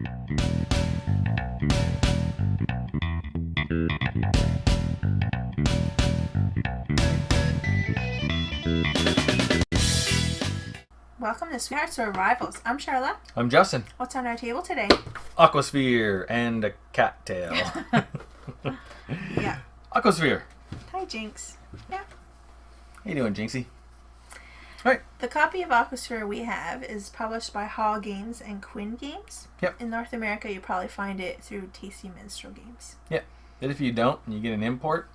Welcome to Sweethearts or Rivals. I'm Charlotte. I'm Justin. What's on our table today? Aquasphere and a cattail. Yeah. Aquasphere. Hi, Jinx. Yeah. How you doing, Jinxie? All right. The copy of Aquasphere we have is published by Hall Games and Quinn Games. Yep. In North America, you probably find it through Tasty Minstrel Games. Yeah. And if you don't, and you get an import,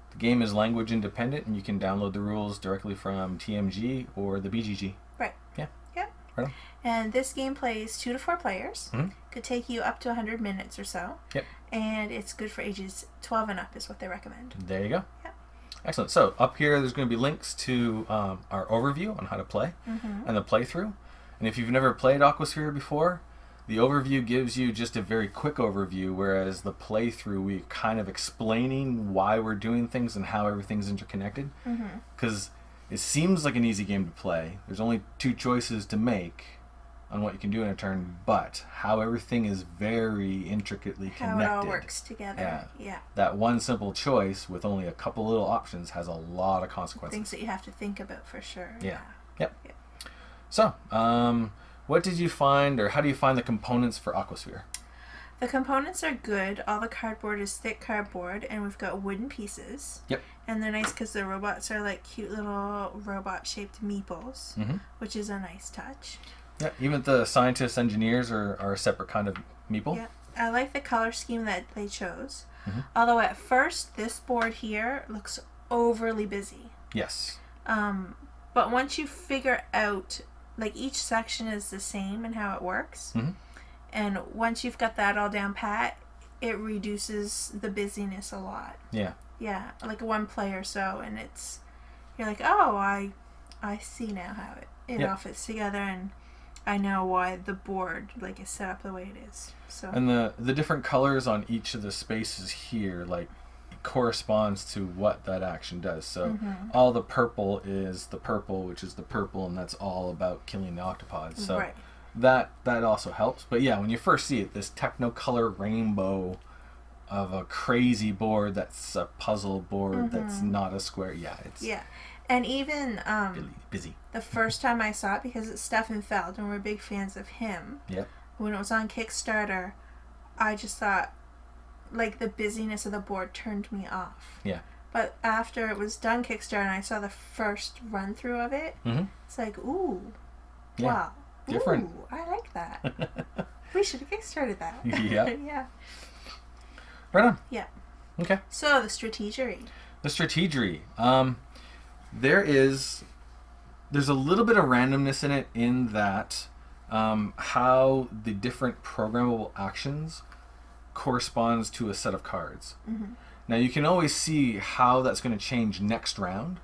the game is language independent, and you can download the rules directly from TMG or the BGG. Right. Yeah. Yeah. Right on. And this game plays 2 to 4 players. Mm-hmm. Could take you up to 100 minutes or so. Yep. And it's good for ages 12 and up is what they recommend. There you go. Yep. Excellent. So up here, there's going to be links to our overview on how to play and the playthrough. And if you've never played Aquasphere before, the overview gives you just a very quick overview, whereas the playthrough, we're kind of explaining why we're doing things and how everything's interconnected. Because it seems like an easy game to play. There's only 2 choices to make on what you can do in a turn, but how everything is very intricately connected. How it all works together. Yeah. That one simple choice with only a couple little options has a lot of consequences. Things that you have to think about for sure. Yeah. Yep. So, what did you find, or how do you find the components for Aquasphere? The components are good. All the cardboard is thick cardboard, and we've got wooden pieces. Yep. And they're nice because the robots are like cute little robot-shaped meeples, which is a nice touch. Yeah, even the scientists, engineers are a separate kind of meeple. Yeah, I like the color scheme that they chose. Although at first, this board here looks overly busy. Yes. But once you figure out, like, each section is the same and how it works, and once you've got that all down pat, it reduces the busyness a lot. Yeah. Yeah, like 1 play or so, and you're like, oh, I see now how it all fits together, and I know why the board like is set up the way it is. So. And the different colors on each of the spaces here, like, corresponds to what that action does. So all the purple is the purple, which is the purple, and that's all about killing the octopods. So that also helps. But yeah, when you first see it, this technicolor rainbow of a crazy board that's a puzzle board that's not a square. Yeah, it's and even busy. The first time I saw it, because it's Stefan Feld and we're big fans of him. Yep. When it was on Kickstarter, I just thought, like, the busyness of the board turned me off. Yeah. But after it was done Kickstarter and I saw the first run through of it, it's like, ooh, wow, different. Ooh, I like that. We should have Kickstarted that. Yeah. Yeah. Right on. Yeah. Okay. So the strategery. The strategery. There's a little bit of randomness in it, in that how the different programmable actions corresponds to a set of cards. Now you can always see how that's going to change next round,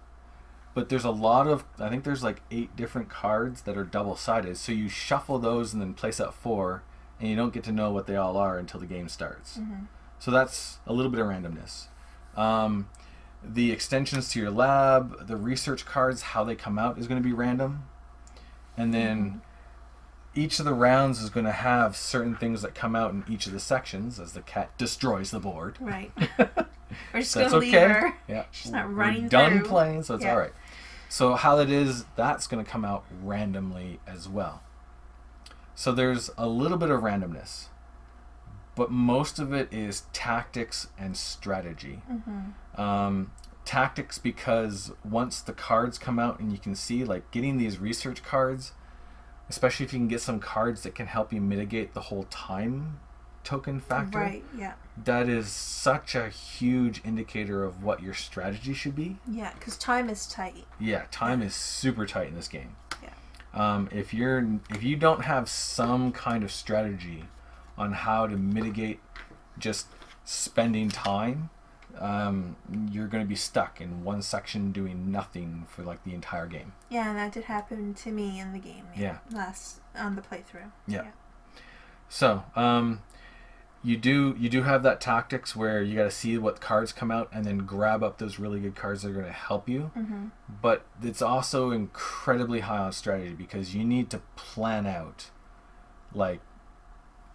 but there's a lot of, I think there's like 8 different cards that are double-sided, so you shuffle those and then place out 4, and you don't get to know what they all are until the game starts. So that's a little bit of randomness. The extensions to your lab, the research cards, how they come out is going to be random. And then each of the rounds is going to have certain things that come out in each of the sections as the cat destroys the board. Right. We're just So going to leave her. Yeah. She's not running We're done through. playing, so it's all right. So how that is, that's going to come out randomly as well. So there's a little bit of randomness, but most of it is tactics and strategy. Tactics, because once the cards come out and you can see, like, getting these research cards, especially if you can get some cards that can help you mitigate the whole time token factor. Right, yeah. That is such a huge indicator of what your strategy should be. Yeah, because time is tight. Yeah, time is super tight in this game. Yeah. If you don't have some kind of strategy on how to mitigate just spending time, you're going to be stuck in one section doing nothing for like the entire game. Yeah, and that did happen to me in the game. Yeah. Last on the playthrough. Yeah. So, you do have that tactics where you got to see what cards come out and then grab up those really good cards that are going to help you. But it's also incredibly high on strategy, because you need to plan out, like,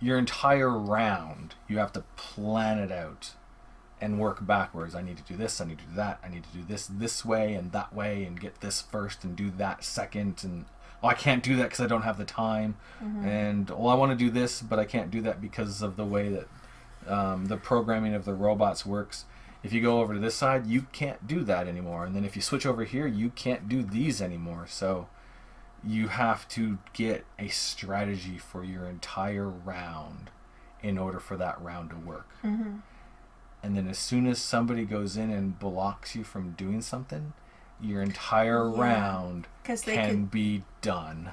your entire round, you have to plan it out and work backwards. I need to do this, I need to do that, I need to do this way and that way, and get this first and do that second, and I can't do that because I don't have the time, and I want to do this, but I can't do that because of the way that the programming of the robots works. If you go over to this side, you can't do that anymore, and then if you switch over here, you can't do these anymore. So you have to get a strategy for your entire round in order for that round to work. And then as soon as somebody goes in and blocks you from doing something, your entire round can be done.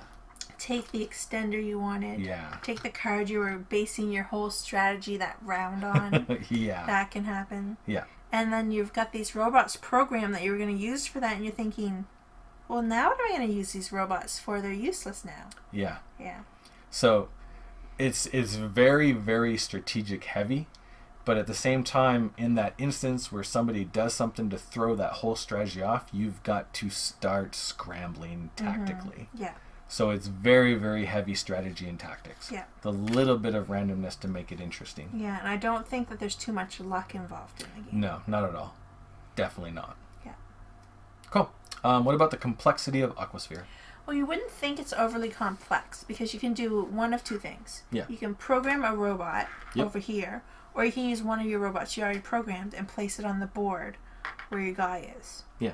Take the extender you wanted. Yeah. Take the card you were basing your whole strategy that round on. Yeah. That can happen. Yeah. And then you've got these robots programmed that you were going to use for that, and you're thinking, well, now what am I going to use these robots for? They're useless now. Yeah. Yeah. So it's very, very strategic heavy, but at the same time, in that instance where somebody does something to throw that whole strategy off, you've got to start scrambling tactically. Yeah. So it's very, very heavy strategy and tactics. Yeah. The little bit of randomness to make it interesting. Yeah, and I don't think that there's too much luck involved in the game. No, not at all. Definitely not. Yeah. Cool. What about the complexity of Aquasphere? Well, you wouldn't think it's overly complex because you can do one of two things. Yeah. You can program a robot over here, or you can use one of your robots you already programmed and place it on the board where your guy is. Yeah.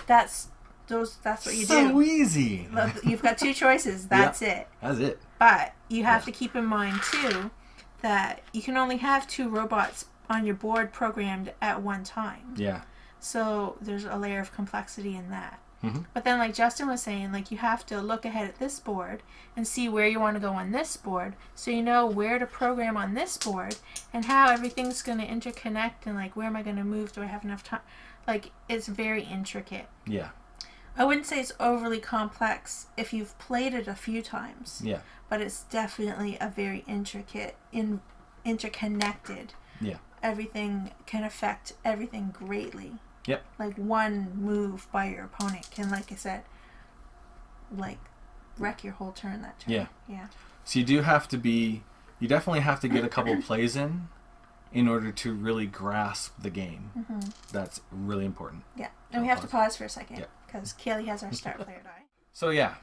That's what you do. So easy. You've got two choices. That's it. That's it. But you have to keep in mind, too, that you can only have two robots on your board programmed at one time. Yeah. So there's a layer of complexity in that. But then, like Justin was saying, like you have to look ahead at this board and see where you want to go on this board, so you know where to program on this board and how everything's going to interconnect, and like where am I going to move? Do I have enough time? Like, it's very intricate. Yeah. I wouldn't say it's overly complex if you've played it a few times. Yeah. But it's definitely a very intricate, interconnected. Yeah. Everything can affect everything greatly. Yep. Like one move by your opponent can, like I said, like wreck your whole turn that turn. Yeah. Yeah. So you definitely have to get a couple plays in order to really grasp the game. That's really important. Yeah. And we have to pause for a second because Kaylee has our start player die. So yeah,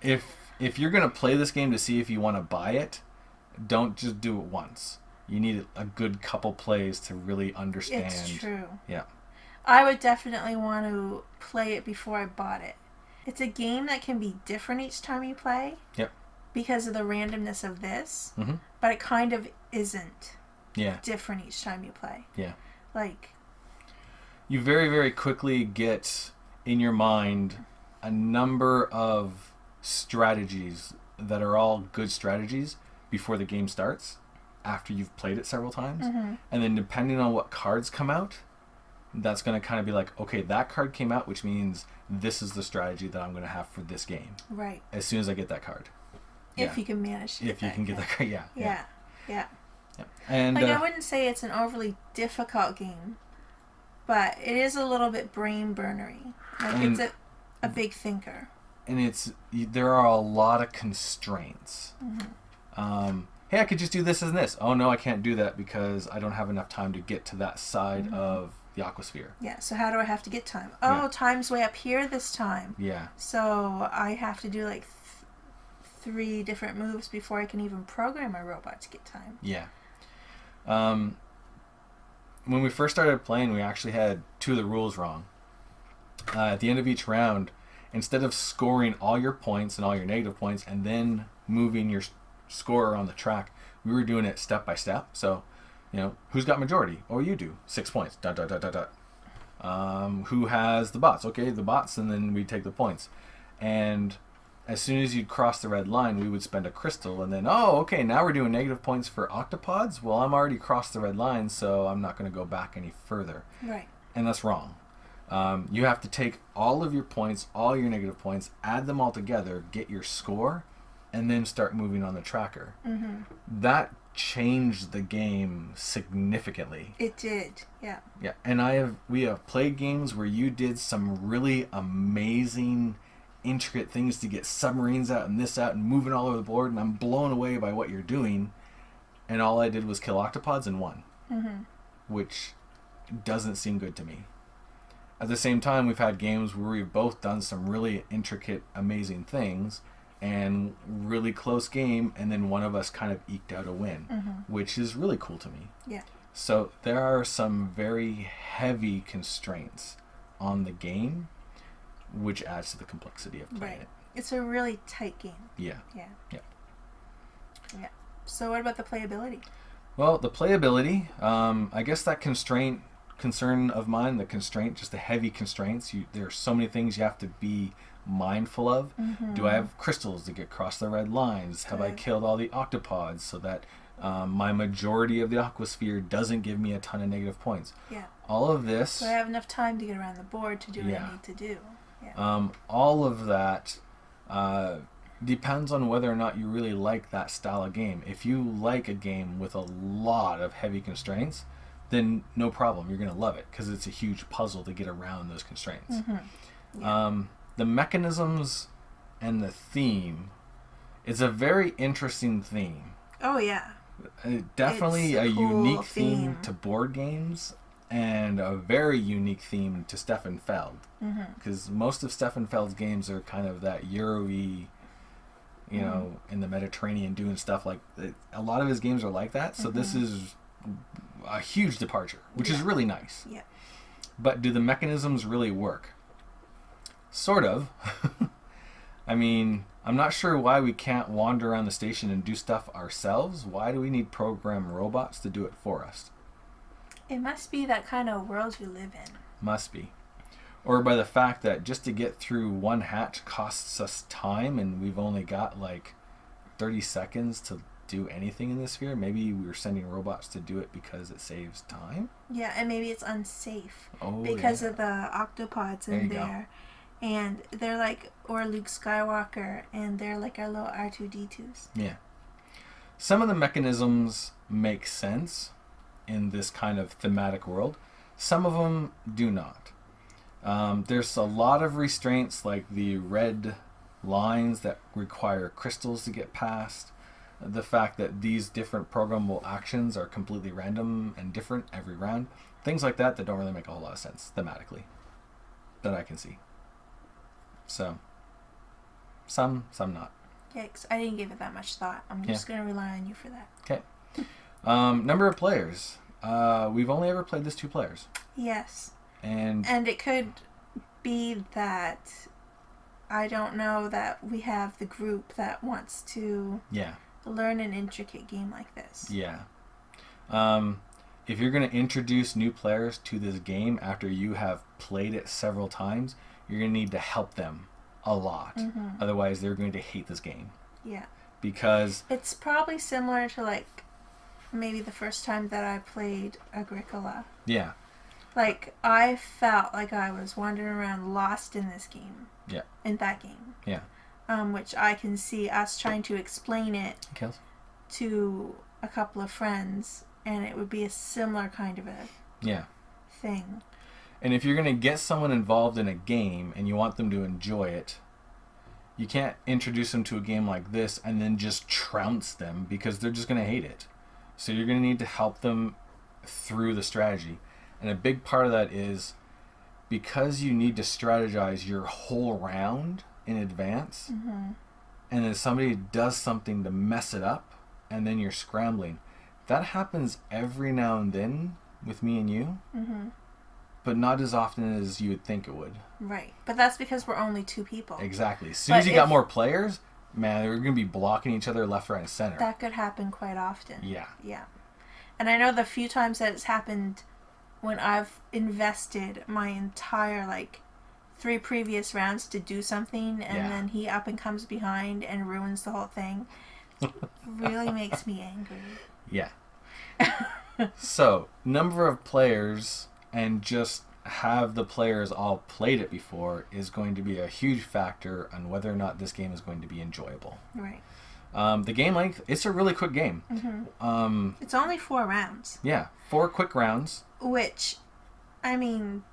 if you're gonna play this game to see if you want to buy it, don't just do it once. You need a good couple plays to really understand. It's true. Yeah. I would definitely want to play it before I bought it. It's a game that can be different each time you play. Yep. Because of the randomness of this. But it kind of isn't. Yeah. Different each time you play. Yeah. Like, you very, very quickly get in your mind a number of strategies that are all good strategies before the game starts, after you've played it several times. And then depending on what cards come out, that's going to kind of be like, okay, that card came out, which means this is the strategy that I'm going to have for this game. Right. As soon as I get that card. If you can manage to get that card, yeah. And like, I wouldn't say it's an overly difficult game, but it is a little bit brain burnery. Like, it's a big thinker. And there are a lot of constraints. Hey, I could just do this and this. Oh no, I can't do that because I don't have enough time to get to that side of the Aquasphere. Yeah, so how do I have to get time? Oh, time's way up here this time. Yeah. So I have to do like 3 different moves before I can even program my robot to get time. Yeah. When we first started playing, we actually had 2 of the rules wrong. At the end of each round, instead of scoring all your points and all your negative points and then moving your scorer on the track, we were doing it step by step. So, who's got majority? Oh, you do. 6 points. ... Who has the bots? Okay, the bots, and then we take the points. And as soon as you'd cross the red line, we would spend a crystal, and then, oh, okay, now we're doing negative points for octopods? Well, I'm already crossed the red line, so I'm not going to go back any further. Right. And that's wrong. You have to take all of your points, all your negative points, add them all together, get your score, and then start moving on the tracker. That changed the game significantly. It did, yeah. Yeah, and we have played games where you did some really amazing intricate things to get submarines out and this out and moving all over the board, and I'm blown away by what you're doing, and all I did was kill octopods and won. Which doesn't seem good to me. At the same time, we've had games where we've both done some really intricate, amazing things, and really close game, and then one of us kind of eked out a win, which is really cool to me. Yeah. So there are some very heavy constraints on the game, which adds to the complexity of playing it. It's a really tight game. Yeah. Yeah. Yeah. Yeah. So what about the playability? Well, the playability, I guess that concern of mine, just the heavy constraints. There are so many things you have to be mindful of. Do I have crystals to get across the red lines? Have I killed all the octopods so that my majority of the Aquasphere doesn't give me a ton of negative points? Yeah. All of this. So I have enough time to get around the board to do what I need to do. Yeah. All of that depends on whether or not you really like that style of game. If you like a game with a lot of heavy constraints, then no problem. You're going to love it because it's a huge puzzle to get around those constraints. The mechanisms and the theme, it's a very interesting theme. Oh, yeah. Definitely a cool unique theme to board games, and a very unique theme to Stefan Feld. Because most of Stefan Feld's games are kind of that Euro-y, you know, in the Mediterranean doing stuff like... A lot of his games are like that, so this is a huge departure, which is really nice. Yeah. But do the mechanisms really work? Sort of. I mean, I'm not sure why we can't wander around the station and do stuff ourselves. Why do we need program robots to do it for us? It must be that kind of world you live in. Must be. Or by the fact that just to get through one hatch costs us time, and we've only got like 30 seconds to do anything in this sphere. Maybe we're sending robots to do it because it saves time? Yeah, and maybe it's unsafe. Oh, because of the octopods in there. Go. And they're like, or Luke Skywalker, and they're like our little R2-D2s. Yeah. Some of the mechanisms make sense in this kind of thematic world. Some of them do not. There's a lot of restraints, like the red lines that require crystals to get past. The fact that these different programmable actions are completely random and different every round. Things like that don't really make a whole lot of sense thematically that I can see. So, some not. Yikes, I didn't give it that much thought. I'm just going to rely on you for that. Okay. Number of players. We've only ever played this 2 players. Yes. And it could be that I don't know that we have the group that wants to learn an intricate game like this. Yeah. If you're going to introduce new players to this game after you have played it several times, you're going to need to help them a lot. Otherwise, they're going to hate this game. Yeah. Because it's probably similar to like maybe the first time that I played Agricola. Yeah. Like, I felt like I was wandering around lost in this game. Yeah. In that game. Yeah. Which I can see us trying to explain it Kills. to a couple of friends, and it would be a similar kind of a thing. And if you're going to get someone involved in a game and you want them to enjoy it, you can't introduce them to a game like this and then just trounce them, because they're just going to hate it. So you're going to need to help them through the strategy. And a big part of that is because you need to strategize your whole round in advance, and then somebody does something to mess it up, and then you're scrambling. That happens every now and then with me and you, but not as often as you would think it would. Right. But that's because we're only 2 people. Exactly. As soon as you got more players, man, they're going to be blocking each other left, right, and center. That could happen quite often. Yeah. Yeah. And I know the few times that it's happened when I've invested my entire, 3 previous rounds to do something, and then he up and comes behind and ruins the whole thing, really makes me angry. Yeah. So, number of players and just have the players all played it before is going to be a huge factor on whether or not this game is going to be enjoyable. Right. The game length, it's a really quick game. It's only 4 rounds. Yeah, 4 quick rounds. Which, I mean,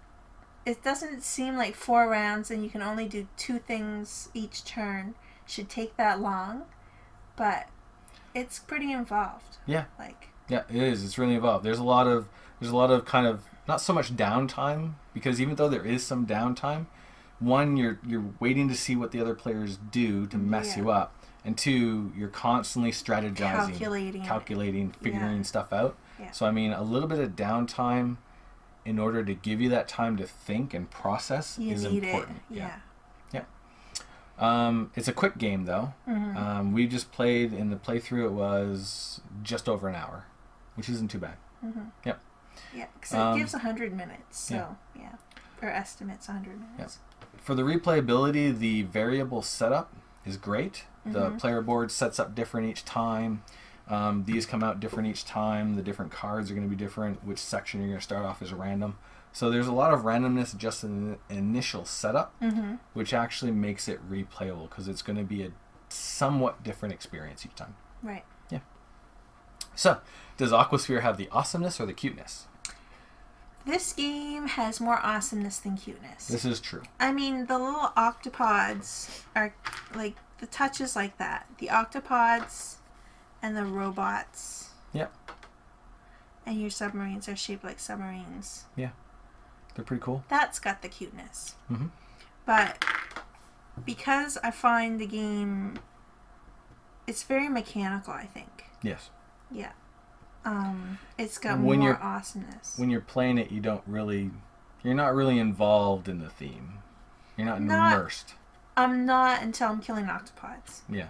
it doesn't seem like 4 rounds and you can only do 2 things each turn should take that long, but it's pretty involved. Yeah. Like. Yeah, it is. It's really involved. There's a lot of kind of not so much downtime, because even though there is some downtime, one, you're waiting to see what the other players do to mess you up, and two, you're constantly strategizing, calculating, figuring stuff out. Yeah. So I mean, a little bit of downtime in order to give you that time to think and process is important. Yeah. It's a quick game though. Mm-hmm. We just played in the playthrough. It was just over an hour, which isn't too bad. Mm-hmm. Yep. Yeah, because it gives 100 minutes. So yeah, or estimates 100 minutes. Yep. For the replayability, the variable setup is great. Mm-hmm. The player board sets up different each time. These come out different each time. The different cards are going to be different. Which section you're going to start off is random. So there's a lot of randomness just in the initial setup, which actually makes it replayable because it's going to be a somewhat different experience each time. Right. Yeah. So, does Aquasphere have the awesomeness or the cuteness? This game has more awesomeness than cuteness. This is true. I mean, the little octopods are like, the touch is like that. The octopods and the robots. Yep. And your submarines are shaped like submarines. Yeah. They're pretty cool. That's got the cuteness. Mm-hmm. But because I find the game, it's very mechanical, I think. Yes. Yeah. It's got more awesomeness. When you're playing it, you're not really involved in the theme. You're not immersed. I'm not until I'm killing octopods. Yeah.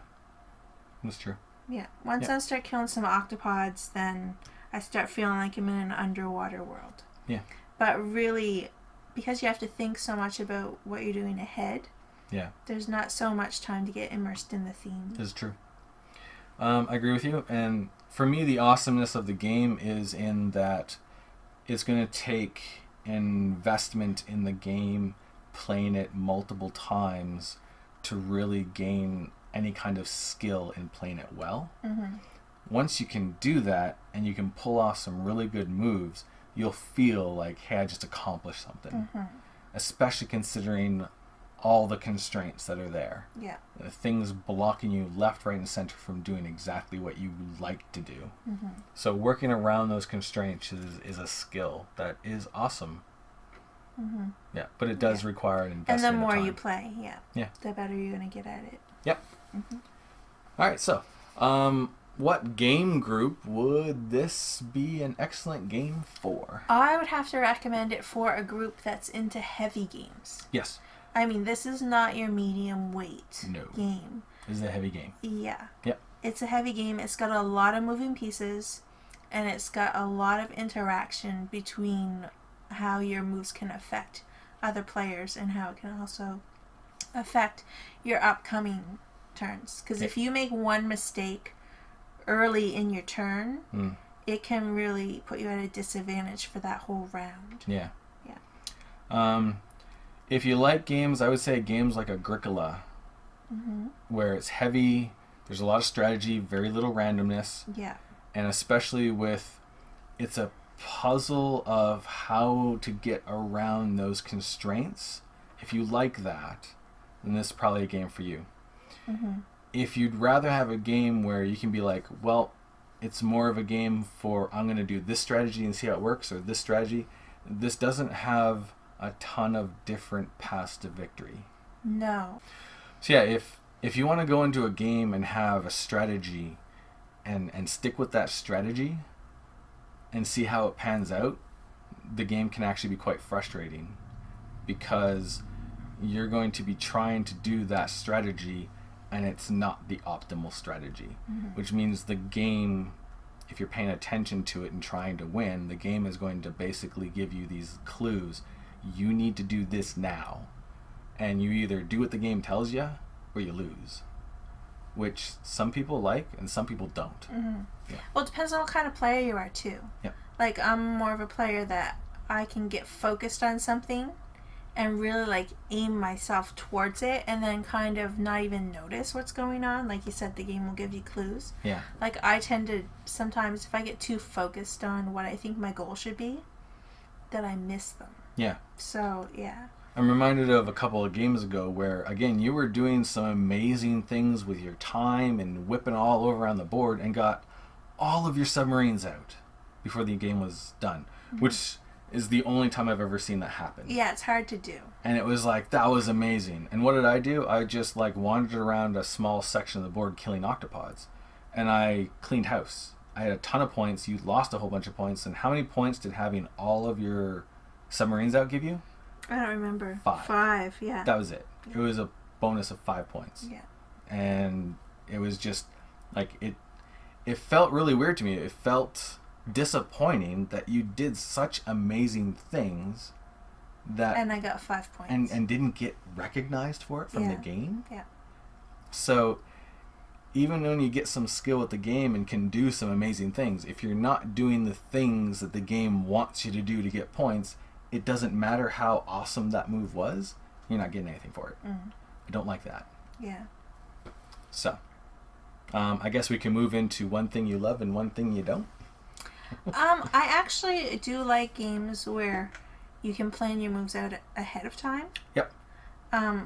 That's true. Yeah. Once I start killing some octopods, then I start feeling like I'm in an underwater world. Yeah. But really, because you have to think so much about what you're doing ahead, there's not so much time to get immersed in the theme. This is true. I agree with you. And for me, the awesomeness of the game is in that it's going to take investment in the game, playing it multiple times to really gain any kind of skill in playing it well. Mm-hmm. Once you can do that and you can pull off some really good moves, you'll feel like, hey, I just accomplished something. Mm-hmm. Especially considering all the constraints that are there. Yeah. Things blocking you left, right, and center from doing exactly what you like to do. Mm-hmm. So working around those constraints is a skill that is awesome. Mm-hmm. Yeah, but it does require an investment. And the more of time. you play, the better you're going to get at it. Yep. Mm-hmm. All right, so what game group would this be an excellent game for? I would have to recommend it for a group that's into heavy games. Yes. I mean, this is not your medium weight game. This is a heavy game. Yeah. Yep. It's a heavy game. It's got a lot of moving pieces, and it's got a lot of interaction between how your moves can affect other players and how it can also affect your upcoming turns. Because if you make one mistake early in your turn, it can really put you at a disadvantage for that whole round. Yeah. Yeah. If you like games, I would say games like Agricola, where it's heavy, there's a lot of strategy, very little randomness. Yeah. And especially it's a puzzle of how to get around those constraints. If you like that, then this is probably a game for you. Mm-hmm. If you'd rather have a game where you can be like, well, it's more of a game for I'm going to do this strategy and see how it works, or this strategy, this doesn't have a ton of different paths to victory. No. So yeah, if you want to go into a game and have a strategy and stick with that strategy and see how it pans out, the game can actually be quite frustrating because you're going to be trying to do that strategy and it's not the optimal strategy, which means the game, if you're paying attention to it and trying to win, the game is going to basically give you these clues. You need to do this now. And you either do what the game tells you or you lose. Which some people like and some people don't. Mm-hmm. Yeah. Well, it depends on what kind of player you are too. Yeah. Like, I'm more of a player that I can get focused on something and really like aim myself towards it and then kind of not even notice what's going on. Like you said, the game will give you clues. Yeah. Like, I tend to sometimes, if I get too focused on what I think my goal should be, that I miss them. Yeah. So, yeah. I'm reminded of a couple of games ago where, again, you were doing some amazing things with your time and whipping all over on the board and got all of your submarines out before the game was done, which is the only time I've ever seen that happen. Yeah, it's hard to do. And it was like, that was amazing. And what did I do? I just like wandered around a small section of the board killing octopods. And I cleaned house. I had a ton of points. You lost a whole bunch of points. And how many points did having all of your submarines out give you? I don't remember. 5. 5, yeah. That was it. It was a bonus of 5 points. Yeah. And it was just like it felt really weird to me. It felt disappointing that you did such amazing things that and I got 5 points. And didn't get recognized for it from the game. Yeah. So even when you get some skill with the game and can do some amazing things, if you're not doing the things that the game wants you to do to get points, it doesn't matter how awesome that move was, you're not getting anything for it. I don't like that. Yeah. So, I guess we can move into one thing you love and one thing you don't. I actually do like games where you can plan your moves out ahead of time. Yep.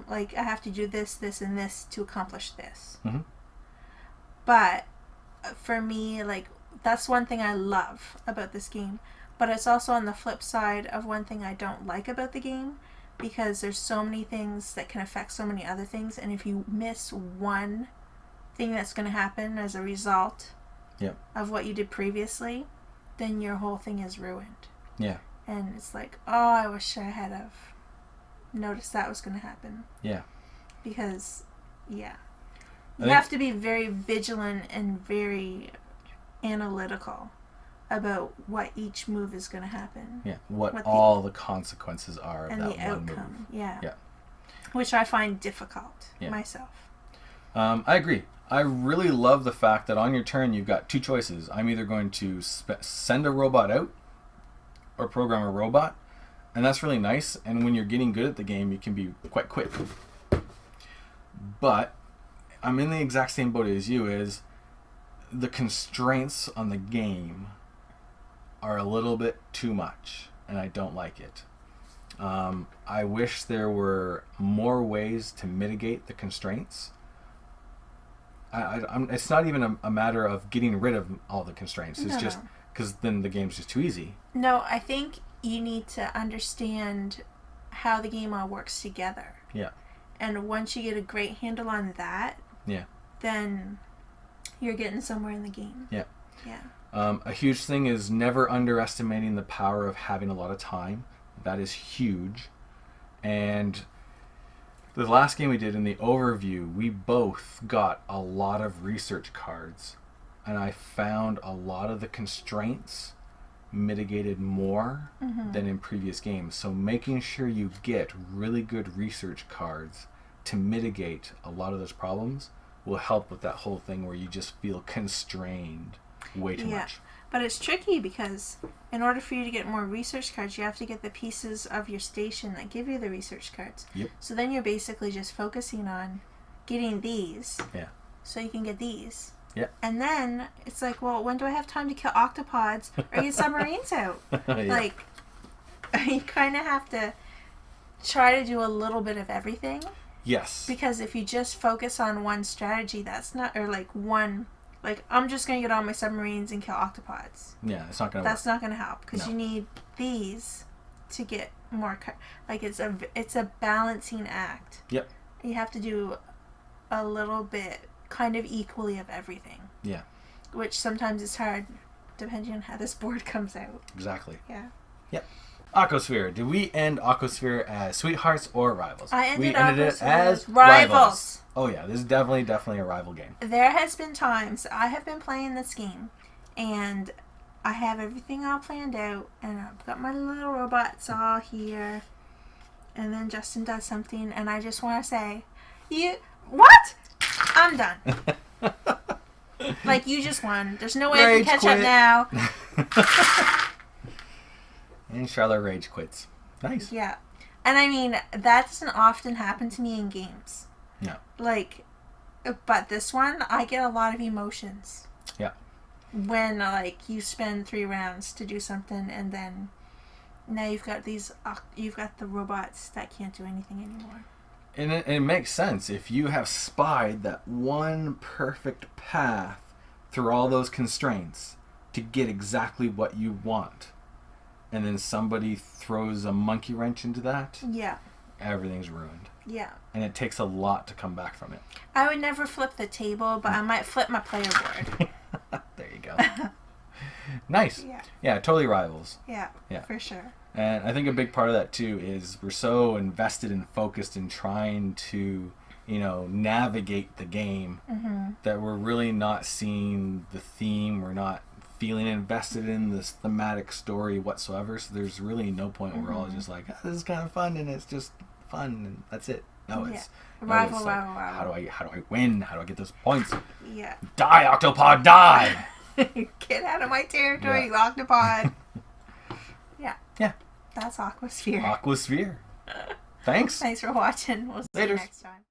Like, I have to do this, this, and this to accomplish this. Mm-hmm. But for me, like, that's one thing I love about this game. But it's also on the flip side of one thing I don't like about the game, because there's so many things that can affect so many other things, and if you miss one thing that's going to happen as a result of what you did previously, then your whole thing is ruined. Yeah. And it's like, oh, I wish I had have noticed that was going to happen. Yeah. Because, you have to be very vigilant and very analytical about what each move is going to happen. Yeah, what all the consequences are of and that the one outcome. move. Yeah. Which I find difficult myself. I agree. I really love the fact that on your turn you've got 2 choices. I'm either going to send a robot out or program a robot, and that's really nice. And when you're getting good at the game, you can be quite quick. But I'm in the exact same boat as you, is the constraints on the game are a little bit too much, and I don't like it. I wish there were more ways to mitigate the constraints. It's not even a matter of getting rid of all the constraints. It's just because then the game's just too easy. No, I think you need to understand how the game all works together. Yeah. And once you get a great handle on that, then you're getting somewhere in the game. Yeah. Yeah. A huge thing is never underestimating the power of having a lot of time. That is huge. And the last game we did in the overview, we both got a lot of research cards. And I found a lot of the constraints mitigated more than in previous games. So making sure you get really good research cards to mitigate a lot of those problems will help with that whole thing where you just feel constrained way too much. But it's tricky because in order for you to get more research cards, you have to get the pieces of your station that give you the research cards. Yep. So then you're basically just focusing on getting these. Yeah. So you can get these. Yeah. And then it's like, well, when do I have time to kill octopods or get submarines out? Like, you kind of have to try to do a little bit of everything. Yes. Because if you just focus on one strategy, that's not, or like one, like, I'm just going to get all my submarines and kill octopods. Yeah, it's not going to work. That's not going to help because you need these to get more, like, it's a balancing act. Yep. You have to do a little bit kind of equally of everything. Yeah. Which sometimes is hard depending on how this board comes out. Exactly. Yeah. Yep. Aquasphere. Did we end Aquasphere as sweethearts or rivals? I ended it as rivals. Oh yeah, this is definitely a rival game. There has been times I have been playing this game and I have everything all planned out and I've got my little robots all here and then Justin does something and I just want to say, what? I'm done. Like, you just won. There's no way I can catch up now. And Charlotte rage quits. Nice. Yeah. And I mean, that doesn't often happen to me in games. No. Like, but this one, I get a lot of emotions. Yeah. When, like, you spend 3 rounds to do something and then Now you've got you've got the robots that can't do anything anymore. And it makes sense. If you have spied that one perfect path through all those constraints to get exactly what you want, and then somebody throws a monkey wrench into that, yeah, everything's ruined. Yeah. And it takes a lot to come back from it. I would never flip the table, but I might flip my player board. There you go. Nice. Yeah. Yeah, totally rivals. Yeah, yeah, for sure. And I think a big part of that too is we're so invested and focused in trying to, navigate the game that we're really not seeing the theme. We're not feeling invested in this thematic story whatsoever. So there's really no point where we're all just like, this is kind of fun and it's just fun and that's it. No, it's rival. How do I win? How do I get those points? Yeah. Die, Octopod, die! Get out of my territory, you octopod. Yeah. Yeah. That's Aquasphere. Aquasphere. Thanks. Thanks for watching. We'll see Later. you next time.